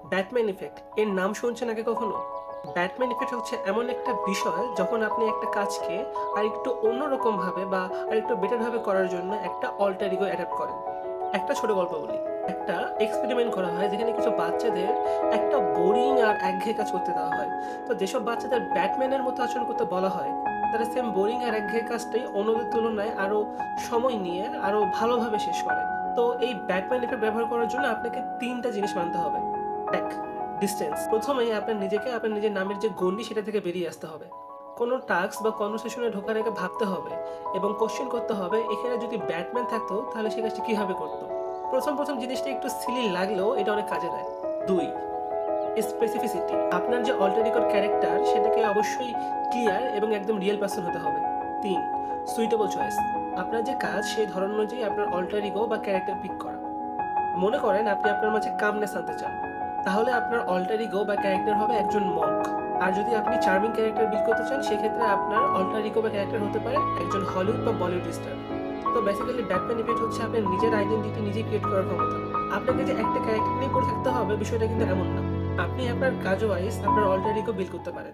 Batman effect এর নাম শুনছেন আগে কখনো? ব্যাটম্যান ইফেক্ট হচ্ছে এমন একটা বিষয় যখন আপনি একটা কাজকে আরেকটু অন্যরকমভাবে বা আরেকটু বেটারভাবে করার জন্য একটা অল্টার ইগো অ্যাডাপ্ট করেন। একটা ছোট গল্প বলি। একটা এক্সপেরিমেন্ট করা হয় যেখানে কিছু বাচ্চাদের একটা বোরিং আর একঘেয়ে কাজ করতে দেওয়া হয়। তো যেসব বাচ্চাদের ব্যাটম্যানের মতো আচরণ করতে বলা হয়, তারা সেম বোরিং আর একঘেয়ে কাজটাই অন্যদের তুলনায় আরো সময় নিয়ে আরো ভালোভাবে শেষ করে। তো এই ব্যাটম্যান ইফেক্ট ব্যবহার করার জন্য আপনাকে ৩ টা জিনিস মানতে হবে। ১. ডিসট্যান্স। প্রথমেই আপনার নিজেকে আপনার নিজের নামের যে গণ্ডি সেটা থেকে বেরিয়ে আসতে হবে। কোনো টাস্ক বা কনভারসেশনে ঢোকার আগে ভাবতে হবে এবং কোয়েশ্চেন করতে হবে এখানে যদি ব্যাটম্যান থাকতো তাহলে সে কাজটি কিভাবে করত। প্রথম জিনিসটা একটু সিলি লাগলেও এটা অনেক কাজে দেয়। ২. স্পেসিফিসিটি। আপনার যে অল্টার ইগোর ক্যারেক্টার সেটাকে অবশ্যই ক্লিয়ার এবং একদম রিয়েল পারসন হতে হবে। ৩. Suitable choice. আপনার যে কাজ সেই ধরন অনুযায়ী আপনার অল্টার ইগো বা ক্যারেক্টার পিক করা। মনে করেন আপনি আপনার মাঝে কামনেস আনতে চান। তাহলে আপনার অল্টার ইগো বা ক্যারেক্টার হবে একজন মঙ্ক। আর যদি আপনি চার্মিং ক্যারেক্টার বিল্ড করতে চান সেক্ষেত্রে আপনার অল্টার ইগো বা ক্যারেক্টার হতে পারে একজন হলিউড বা বলিউড স্টার। তো বেসিক্যালি ব্যাটম্যান ইফেক্ট হচ্ছে আপনার নিজের আইডেন্টিটি নিজে ক্রিয়েট করার ক্ষমতা। আপনাকে যে একটা ক্যারেক্টার নিয়ে পড়ে থাকতে হবে বিষয়টা কিন্তু এমন না। আপনি আপনার কাজ ওয়াইজ আপনার অল্টার ইগো বিল্ড করতে পারেন।